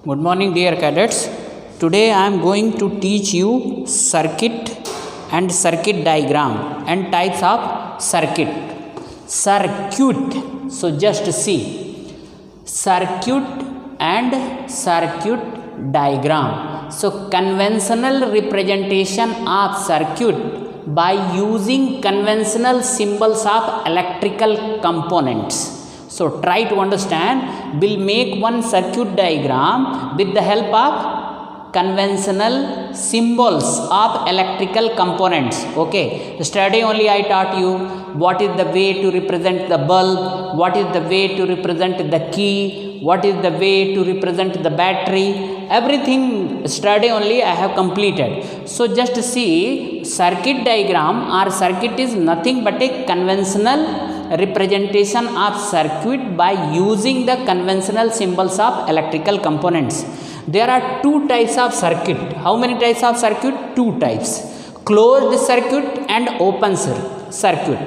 Good morning, dear cadets. Today I am going to teach you circuit and circuit diagram and types of circuit. Circuit. So just see circuit and circuit diagram. So conventional representation of circuit by using conventional symbols of electrical components. So try to understand. We'll make one circuit diagram with the help of conventional symbols of electrical components. Okay, yesterday only I taught you what is the way to represent the bulb, what is the way to represent the key, what is the way to represent the battery. Everything yesterday only I have completed. So just see, circuit diagram or circuit is nothing but a conventional representation of circuit by using the conventional symbols of electrical components. There are two types of circuit. How many types of circuit? Two types: closed circuit and open circuit.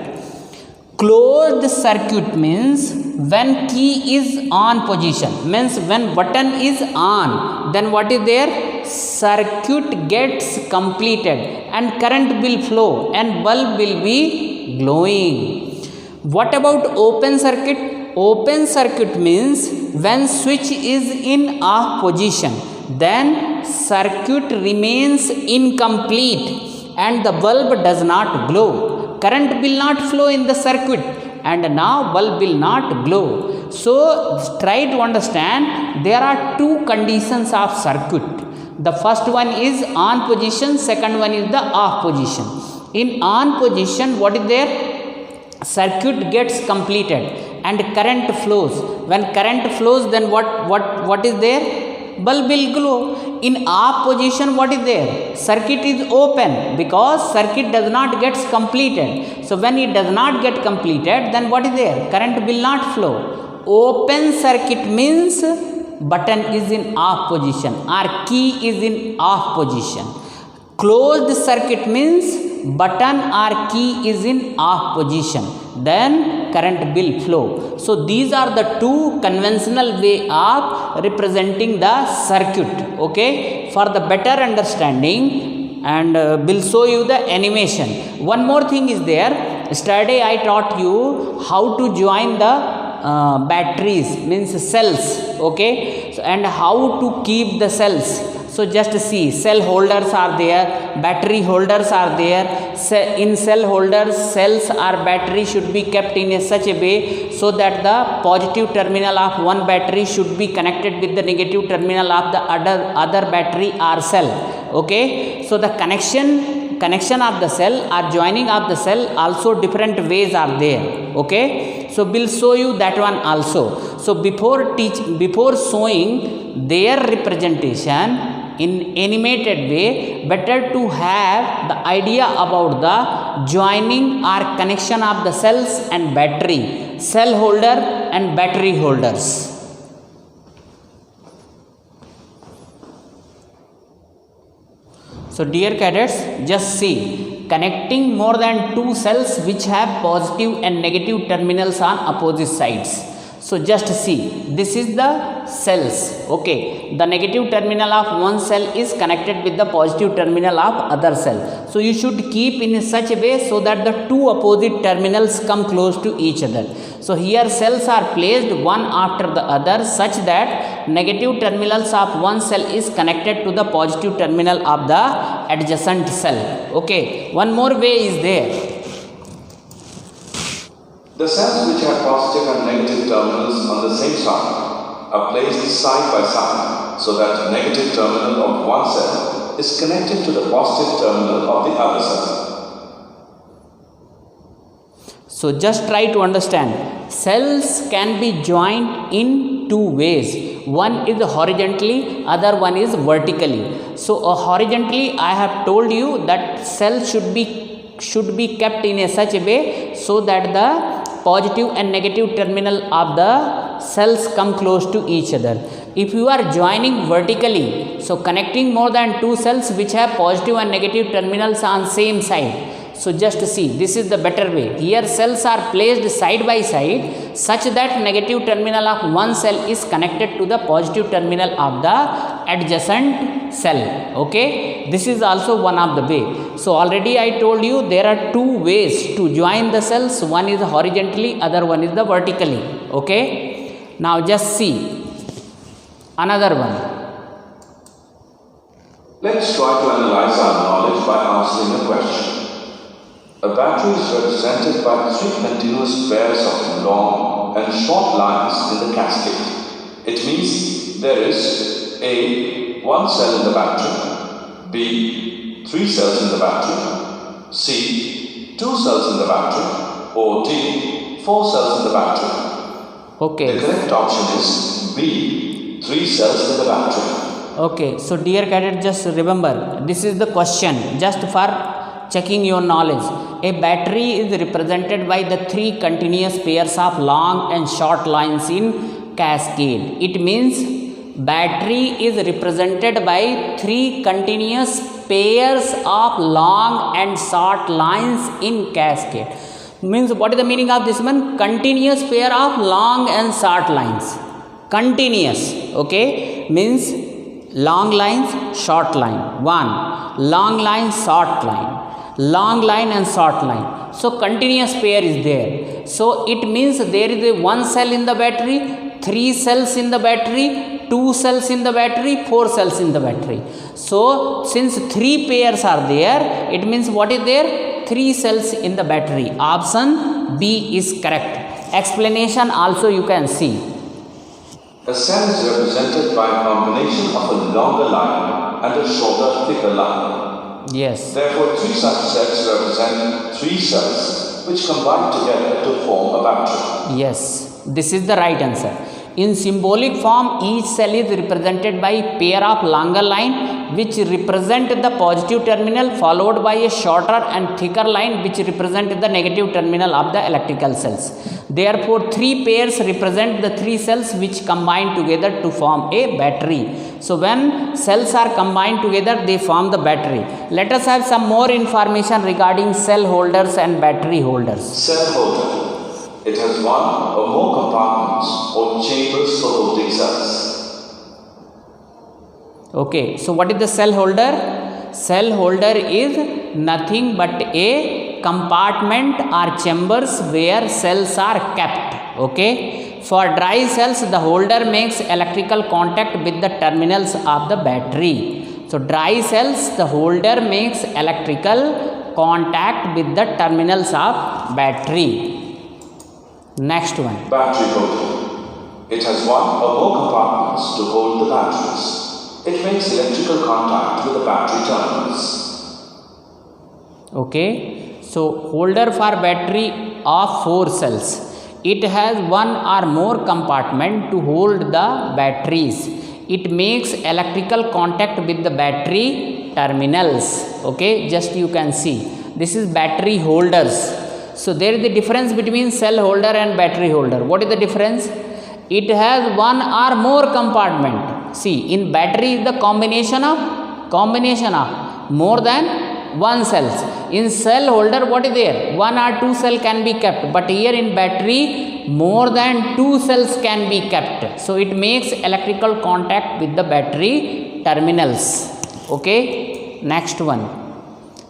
Closed circuit means when key is on position, means when button is on, then what is there? Circuit gets completed and current will flow and bulb will be glowing. What about open circuit? Open circuit means when switch is in off position, then circuit remains incomplete and the bulb does not glow. Current will not flow in the circuit and now bulb will not glow. So try to understand, there are two conditions of circuit. The first one is on position, second one is the off position. In on position, what is there? Circuit gets completed and current flows. When current flows, then what is there? Bulb will glow. In off position, what is there? Circuit is open because circuit does not get completed. So when it does not get completed, then what is there? Current will not flow. Open circuit means button is in off position or key is in off position. Closed circuit means button or key is in off position, then current will flow. So these are the two conventional way of representing the circuit. Okay, for the better understanding, and will show you the animation. One more thing is there. Yesterday I taught you how to join the batteries, means cells. Okay, so, and how to keep the cells. So just see, cell holders are there, battery holders are there. In cell holders, cells or battery should be kept in such a way so that the positive terminal of one battery should be connected with the negative terminal of the other battery or cell. Okay, so the connection of the cell or joining of the cell also different ways are there. Okay, so we'll show you that one also. So before showing their representation in animated way, better to have the idea about the joining or connection of the cells and battery, cell holder and battery holders. So dear cadets, just see, connecting more than two cells which have positive and negative terminals on opposite sides. So just see, this is the cells. Okay, the negative terminal of one cell is connected with the positive terminal of other cell. So you should keep in such a way so that the two opposite terminals come close to each other. So here cells are placed one after the other such that negative terminals of one cell is connected to the positive terminal of the adjacent cell. Okay, one more way is there. The cells which have positive and negative terminals on the same side are placed side by side so that negative terminal of one cell is connected to the positive terminal of the other cell. So just try to understand, cells can be joined in two ways. One is horizontally, other one is vertically. So horizontally, I have told you that cells should be kept in a such a way so that the positive and negative terminal of the cells come close to each other. If you are joining vertically, so connecting more than two cells which have positive and negative terminals on same side, So just see, this is the better way. Here cells are placed side by side such that negative terminal of one cell is connected to the positive terminal of the adjacent cell. Okay, this is also one of the way. So already I told you there are two ways to join the cells. One is horizontally, other one is the vertically. Okay, now just see another one. Let's try to analyze our knowledge by answering a question. A battery is represented by three continuous pairs of long and short lines in the cascade. It means there is A. One cell in the battery, B. Three cells in the battery, C. Two cells in the battery, or D. Four cells in the battery. Okay. The correct option is B. Three cells in the battery. Okay, so dear cadet, just remember, this is the question just for checking your knowledge. A battery is represented by the three continuous pairs of long and short lines in cascade. It means battery is represented by three continuous pairs of long and short lines in cascade. Means what is the meaning of this one? Continuous pair of long and short lines. Continuous, okay, means long lines, short line. One, long line, short line. Long line and short line. So continuous pair is there. So it means there is a one cell in the battery, three cells in the battery, two cells in the battery, four cells in the battery. So since three pairs are there, it means what is there? Three cells in the battery. Option B is correct. Explanation also you can see. A cell is represented by a combination of a longer line and a shorter, thicker line. Yes. Therefore, three such sets represent three cells which combine together to form a battery. Yes, this is the right answer. In symbolic form, each cell is represented by a pair of longer line which represent the positive terminal followed by a shorter and thicker line which represent the negative terminal of the electrical cells. Therefore, three pairs represent the three cells which combine together to form a battery. So, when cells are combined together, they form the battery. Let us have some more information regarding cell holders and battery holders. Cell holder. It has one or more compartments or chambers for holding cells. Okay, so what is the cell holder? Cell holder is nothing but a compartment or chambers where cells are kept. Okay, for dry cells, the holder makes electrical contact with the terminals of the battery. So, dry cells, the holder makes electrical contact with the terminals of battery. Next one. Battery holder. It has one or more compartments to hold the batteries. It makes electrical contact with the battery terminals. Okay. So, holder for battery of 4 cells. It has one or more compartment to hold the batteries. It makes electrical contact with the battery terminals. Okay. Just you can see. This is battery holders. So, there is the difference between cell holder and battery holder. What is the difference? It has one or more compartment. See, in battery is the combination of more than one cells. In cell holder, what is there? One or two cell can be kept. But here in battery, more than two cells can be kept. So, it makes electrical contact with the battery terminals. Okay. Next one.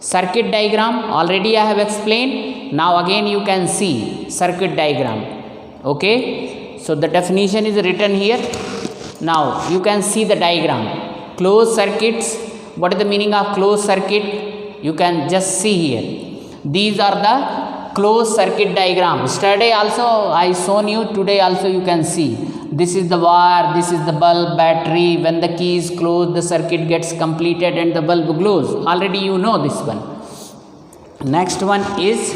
Circuit diagram, already I have explained. Now again you can see circuit diagram. Okay. So, the definition is written here. Now, you can see the diagram. Closed circuits. What is the meaning of closed circuit? You can just see here. These are the closed circuit diagram. Yesterday also I shown you, today also you can see. This is the wire, this is the bulb, battery. When the key is closed, the circuit gets completed and the bulb glows. Already you know this one. Next one is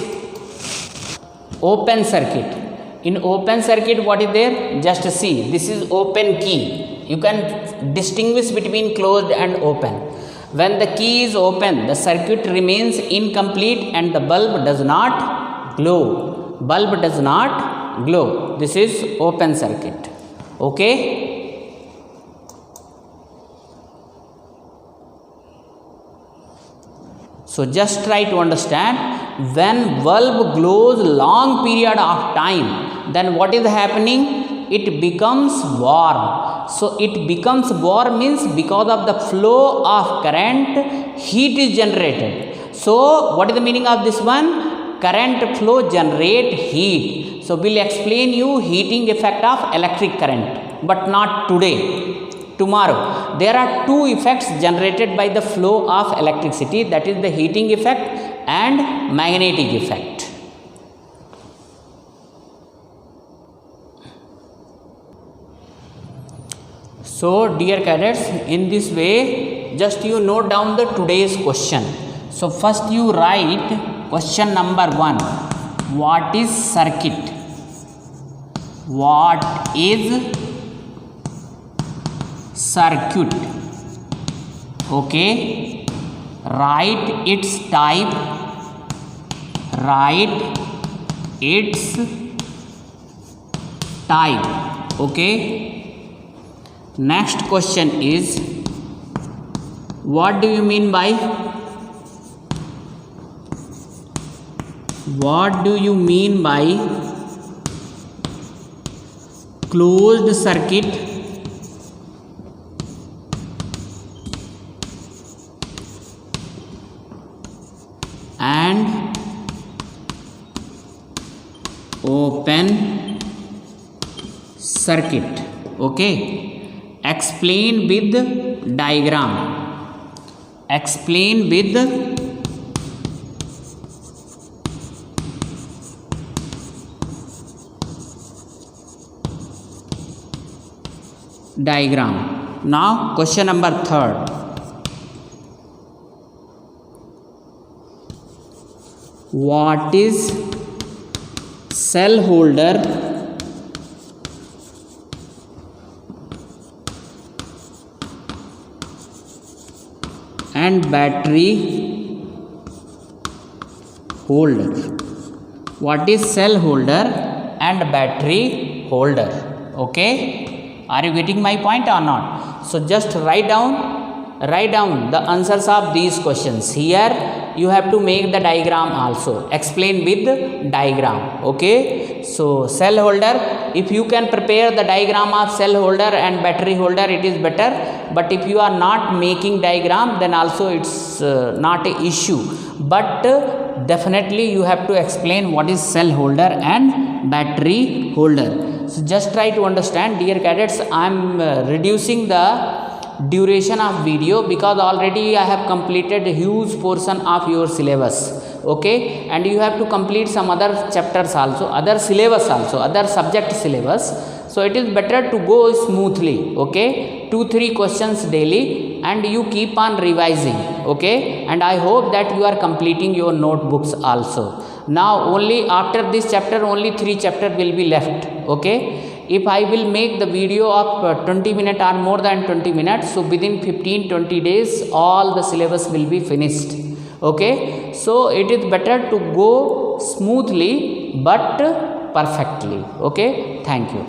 open circuit. In open circuit, what is there? Just see, this is open key. You can distinguish between closed and open. When the key is open, the circuit remains incomplete and the bulb does not glow. Bulb does not glow. This is open circuit. Okay. So, just try to understand. when bulb glows long period of time, then what is happening? It becomes warm. So it becomes warm means because of the flow of current, heat is generated. So what is the meaning of this one? Current flow generate heat. So we'll explain you heating effect of electric current, but not today. Tomorrow. There are two effects generated by the flow of electricity, that is the heating effect and magnetic effect. So dear cadets, in this way just you note down the today's question. So first you write question number 1. What is circuit? What is circuit? Okay, write its type, write its type. Okay, next question is, what do you mean by, what do you mean by closed circuit and open circuit? Okay, explain with diagram. Explain with diagram. Now question number 3. What is cell holder and battery holder? What is cell holder and battery holder? Okay, are you getting my point or not? So just write down the answers of these questions. Here you have to make the diagram also. Explain with diagram. Okay, so cell holder, if you can prepare the diagram of cell holder and battery holder, it is better. But if you are not making diagram, then also it's not a issue. But definitely you have to explain what is cell holder and battery holder. So just try to understand, dear cadets. I am reducing the duration of video because already I have completed a huge portion of your syllabus. Okay, and you have to complete some other chapters also, other syllabus also, other subject syllabus. So it is better to go smoothly. Okay, 2-3 questions daily and you keep on revising. Okay, and I hope that you are completing your notebooks also. Now only after this chapter only 3 chapters will be left. Okay, if I will make the video of 20 minutes or more than 20 minutes, so within 15-20 days all the syllabus will be finished. Okay, so it is better to go smoothly but perfectly. Okay, thank you.